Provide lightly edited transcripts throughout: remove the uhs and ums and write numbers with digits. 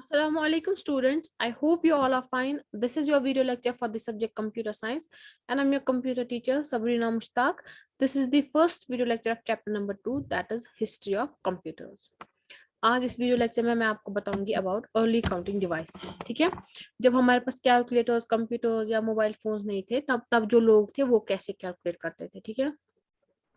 Assalamualaikum students. I hope you all are fine. This is your video lecture for the subject computer science and I'm your computer teacher Sabrina Mushtaq. This is the first video lecture of chapter number 2, that is history of computers. आज इस video lecture में मैं आपको बताऊंगी about early counting device. ठीक है, जब हमारे पास कैलकुलेटर्स, कंप्यूटर्स या मोबाइल फोन्स नहीं थे तब जो लोग थे वो कैसे कैलकुलेट करते थे। ठीक है,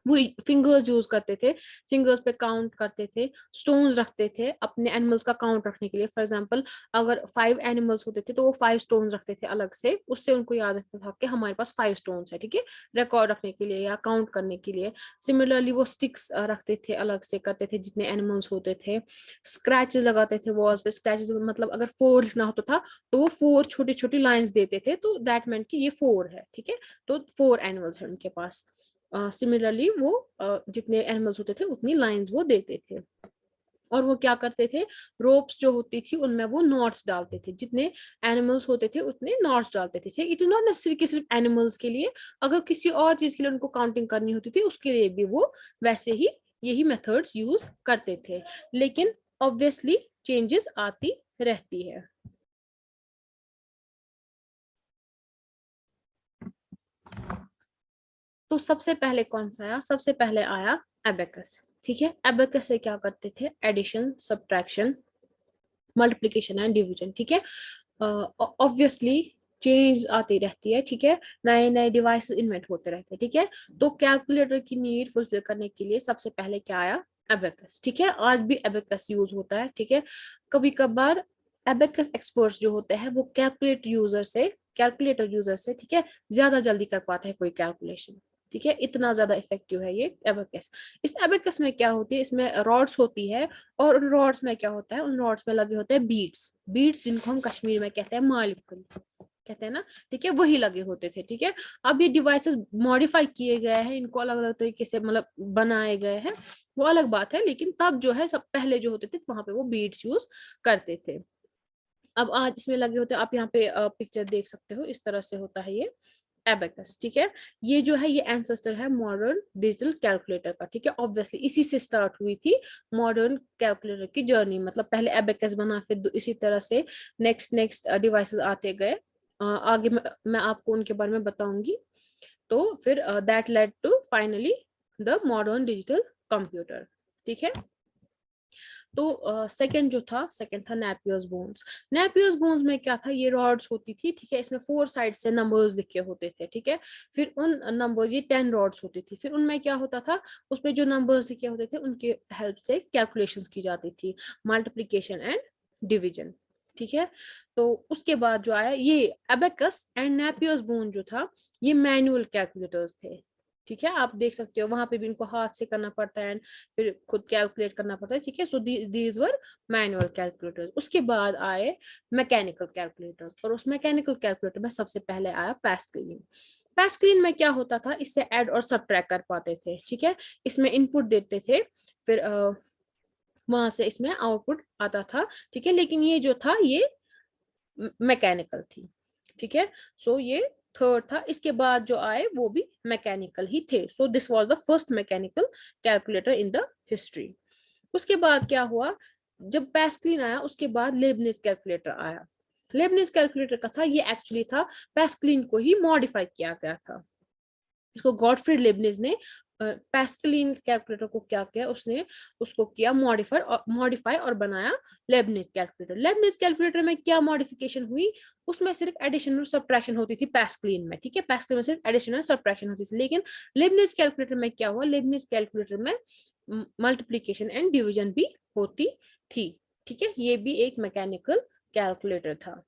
वो फिंगर्स यूज करते थे, फिंगर्स पे काउंट करते थे, स्टोन्स रखते थे अपने एनिमल्स का काउंट रखने के लिए। फॉर एग्जांपल अगर 5 एनिमल्स होते थे तो वो 5 स्टोन्स रखते थे अलग से, उससे उनको याद रहता था कि हमारे पास 5 स्टोन्स है। ठीक है, रिकॉर्ड रखने के लिए या काउंट करने के लिए। सिमिलरली वो स्टिक्स रखते थे, अलग से करते थे जितने एनिमल्स होते थे। स्क्रैचेस लगाते थे वॉल्स पे। स्क्रैचेस मतलब अगर 4 लिखना होता था तो वो 4 छोटी छोटी लाइंस देते थे, तो दैट मींट कि ये 4 है। ठीक है, तो 4 एनिमल्स है उनके पास। सिमिलरली वो जितने एनिमल्स होते थे उतनी लाइंस वो देते थे। और वो क्या करते थे, रोप्स जो होती थी उनमें वो नॉट्स डालते थे, जितने एनिमल्स होते थे उतने नॉट्स डालते थे। इट इज नॉट नेसेसरी कि सिर्फ एनिमल्स के लिए, अगर किसी और चीज के लिए उनको काउंटिंग करनी होती थी उसके लिए भी वो वैसे ही यही मेथड्स यूज करते थे। लेकिन ऑब्वियसली चेंजेस आती रहती है। तो सबसे पहले कौन सा आया? सबसे पहले आया एबेकस। ठीक है, एबेकस से क्या करते थे? Addition, subtraction, multiplication and division. ठीक है, ऑब्वियसली चेंज आती रहती है। ठीक है, नए नए डिवाइस इन्वेंट होते रहते हैं। ठीक है, तो कैलकुलेटर की नीड फुलफिल करने के लिए सबसे पहले क्या आया? एबेकस। ठीक है, आज भी एबेकस यूज होता है। ठीक है, कभी कभार एबेकस एक्सपर्ट्स जो होते हैं वो कैलकुलेटर यूजर से ठीक है ज्यादा जल्दी कर पाते हैं कोई कैलकुलेशन। ठीक है, इतना ज्यादा इफेक्टिव है ये एबेकस। इस एबेकस में क्या होती है? इसमें रॉड्स होती है और उन रॉड्स में क्या होता है? उन रॉड्स में लगे होते हैं बीड्स। बीड्स जिनको हम कश्मीर में कहते हैं मालिक कहते हैं ना। ठीक है, वही लगे होते थे। ठीक है, अब ये डिवाइसेस मॉडिफाई किए गए हैं, इनको अलग अलग तरीके से मतलब बनाए गए हैं, वो अलग बात है। लेकिन तब जो है सब पहले जो होते थे वहां पे वो बीड्स यूज करते थे। अब आज इसमें लगे होते हैं, आप यहाँ पे पिक्चर देख सकते हो, इस तरह से होता है ये एबेकस। ठीक है, ये जो है ये एंसेस्टर है मॉडर्न डिजिटल कैलकुलेटर का। ठीक है, ऑब्वियसली इसी से स्टार्ट हुई थी मॉडर्न कैलकुलेटर की जर्नी। मतलब पहले एबेकस बना, फिर इसी तरह से नेक्स्ट नेक्स्ट डिवाइसेस आते गए। आगे मैं आपको उनके बारे में बताऊंगी। तो फिर that led to finally the modern digital computer. ठीक है, तो सेकंड जो था, सेकंड था नेपियर्स बोन्स। नेपियर्स बोन्स में क्या था? ये रॉड्स होती थी। ठीक है, इसमें 4 साइड से नंबर्स लिखे होते थे। ठीक है, फिर उन नंबर्स, ये 10 रॉड्स होती थी, फिर उनमें क्या होता था? उसमें जो नंबर्स लिखे होते थे उनके हेल्प से कैलकुलेशंस की जाती थी, मल्टीप्लिकेशन एंड डिवीजन। ठीक है, तो उसके बाद जो आया ये एबेकस एंड नेपियर्स बोन जो था, ये मैनुअल कैलकुलेटर्स थे। ठीक है, आप देख सकते हो वहां पे भी इनको हाथ से करना पड़ता है, फिर खुद कैलकुलेट करना पड़ता है। ठीक है, so these were manual calculators. उसके बाद आए मैकेनिकल कैलकुलेटर्स, और उस मैकेनिकल कैलकुलेटर में सबसे पहले आया पैस्कलिन। पैस्कलिन में क्या होता था? इससे ऐड और सब्ट्रैक्ट कर पाते थे। ठीक है, इसमें इनपुट देते थे, फिर वहां से इसमें आउटपुट आता था। ठीक है, लेकिन ये जो था ये मैकेनिकल थी। ठीक है, सो ये थर्ड था। इसके बाद जो आए वो भी मैकेनिकल ही थे। So this was the first mechanical calculator in the history. उसके बाद क्या हुआ? जब पैस्कलिन आया उसके बाद लेबनिज कैलकुलेटर आया। लेबनिज कैलकुलेटर का था, ये एक्चुअली था पैस्कलिन को ही मॉडिफाई किया गया था। इसको गॉटफ्रीड लेबनिज ने पैस्कलिन कैलकुलेटर को क्या किया? उसने उसको किया मॉडिफाई और बनाया लेबनिज कैलकुलेटर। लेबनिज कैलकुलेटर में क्या मॉडिफिकेशन हुई? उसमें सिर्फ एडिशन और सब्ट्रैक्शन होती थी पैस्कलिन में। ठीक है, पैस्कलिन में सिर्फ एडिशन और सब्ट्रैक्शन होती थी, लेकिन लेबनिज कैलकुलेटर में क्या हुआ? लेबनिज कैलकुलेटर में मल्टीप्लिकेशन एंड डिवीजन भी होती थी। ठीक है, ये भी एक मैकेनिकल कैलकुलेटर था।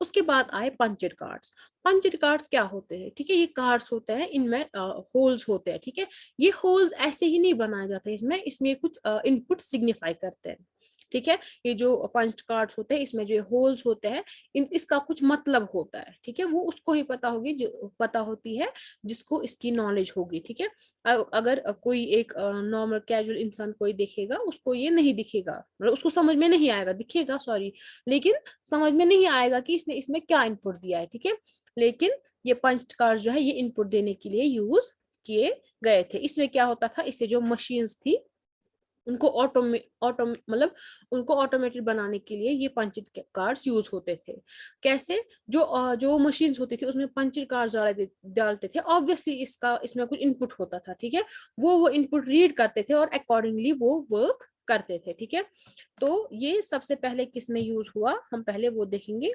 उसके बाद आए पंचेड कार्ड्स। पंचेड कार्ड्स क्या होते हैं? ठीक है, ये कार्ड्स होते हैं, इनमें होल्स होते हैं। ठीक है, ये होल्स ऐसे ही नहीं बनाए जाते, इसमें इसमें कुछ इनपुट सिग्निफाई करते हैं। ठीक है, ये जो पंच कार्ड्स होते हैं इसमें जो होल्स होते हैं इसका कुछ मतलब होता है। ठीक है, वो उसको ही पता होगी, जो पता होती है जिसको इसकी नॉलेज होगी। ठीक है, अगर कोई एक नॉर्मल कैजुअल इंसान कोई देखेगा उसको ये नहीं दिखेगा, मतलब उसको समझ में नहीं आएगा, दिखेगा सॉरी, लेकिन समझ में नहीं आएगा कि इसने इसमें क्या इनपुट दिया है। ठीक है, लेकिन ये पंच कार्ड जो है ये इनपुट देने के लिए यूज किए गए थे। इसमें क्या होता था? इससे जो मशीन्स थी उनको मतलब उनको ऑटोमेटेड बनाने के लिए ये पंचिंग कार्ड्स यूज होते थे। कैसे? जो मशीन्स होती थी उसमें पंचिंग कार्ड्स डालते थे, ऑब्वियसली इसमें कुछ इनपुट होता था, ठीक है, वो इनपुट रीड करते थे और अकॉर्डिंगली वो वर्क करते थे, ठीक है। तो ये सबसे पहले किस में यूज हुआ, हम पहले वो देखेंगे।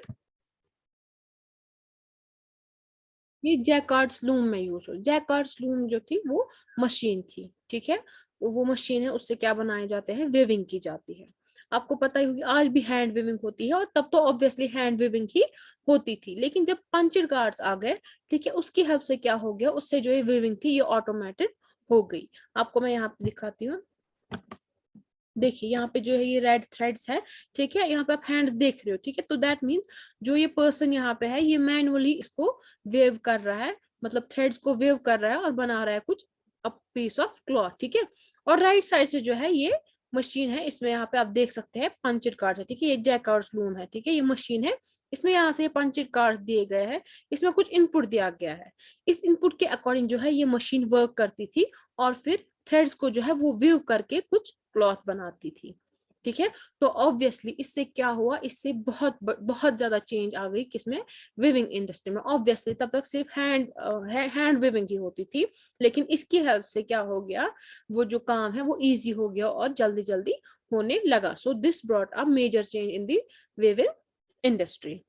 ये जैकार्ड्स लूम में यूज हो। जैकार्ड्स लूम जो थी वो मशीन थी, ठीक है, वो मशीन है, उससे क्या बनाए जाते हैं, वेविंग की जाती है। आपको पता ही होगी आज भी हैंड वेविंग होती है, और तब तो ऑब्वियसली हैंड वेविंग ही होती थी, लेकिन जब पंचर कार्ड्स आ गए, ठीक है, उसकी हेल्प से क्या हो गया, उससे जो ये वेविंग थी ये ऑटोमेटेड हो गई। आपको मैं यहाँ पे दिखाती हूँ। देखिए यहाँ पे जो है ये रेड थ्रेड्स है, ठीक है, यहाँ पे आप हैंड्स देख रहे हो, ठीक है, तो दैट मीन्स जो ये पर्सन यहाँ पे है ये मैनुअली इसको वेव कर रहा है, मतलब थ्रेड्स को वेव कर रहा है और बना रहा है कुछ अ पीस ऑफ क्लॉथ, ठीक है। और राइट साइड से जो है ये मशीन है, इसमें यहाँ पे आप देख सकते हैं पंचर कार्ड्स है, ठीक है, ये जैकार्ड्स लूम है, ठीक है, ये मशीन है, इसमें यहाँ से पंचर कार्ड्स दिए गए हैं, इसमें कुछ इनपुट दिया गया है, इस इनपुट के अकॉर्डिंग जो है ये मशीन वर्क करती थी, और फिर थ्रेड्स को जो है वो व्यू करके कुछ क्लॉथ बनाती थी, ठीक है। तो ऑब्वियसली इससे क्या हुआ, इससे बहुत बहुत ज्यादा चेंज आ गई किसमें, विविंग इंडस्ट्री में। ऑब्वियसली तब तक सिर्फ हैंड विविंग ही होती थी, लेकिन इसकी हेल्प से क्या हो गया, वो जो काम है वो इजी हो गया और जल्दी जल्दी होने लगा। So this brought a major change in the weaving industry.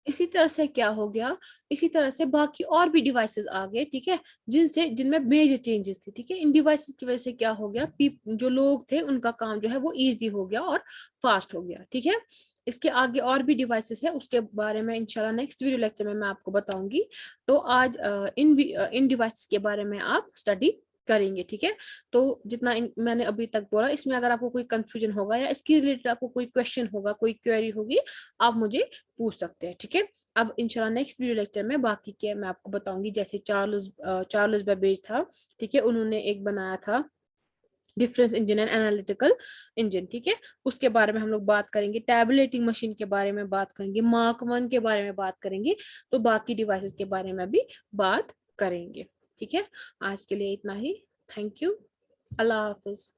इसी तरह से क्या हो गया, इसी तरह से बाकी और भी डिवाइसेस आ गए, ठीक है, जिनमें मेजर चेंजेस थे, ठीक है। इन डिवाइसेस की वजह से क्या हो गया, जो लोग थे उनका काम जो है वो इजी हो गया और फास्ट हो गया, ठीक है। इसके आगे और भी डिवाइसेस है, उसके बारे में इंशाल्लाह नेक्स्ट वीडियो लेक्चर में मैं आपको बताऊंगी। तो आज इन डिवाइसेस के बारे में आप स्टडी करेंगे, ठीक है। तो जितना मैंने अभी तक बोला, इसमें अगर आपको कोई कंफ्यूजन होगा या इसके रिलेटेड आपको कोई क्वेश्चन होगा, कोई क्वेरी होगी, आप मुझे पूछ सकते हैं, ठीक है। अब इंशाल्लाह नेक्स्ट वीडियो लेक्चर में बाकी के मैं आपको बताऊंगी, जैसे चार्ल्स बेबेज था, ठीक है, उन्होंने एक बनाया था difference engine and analytical engine, ठीक है, उसके बारे में हम लोग बात करेंगे। टैबुलेटिंग मशीन के बारे में बात करेंगे, मार्क वन के बारे में बात करेंगे, तो बाकी डिवाइसेस के बारे में भी बात करेंगे, ठीक है। आज के लिए इतना ही। Thank you. Allah Hafiz.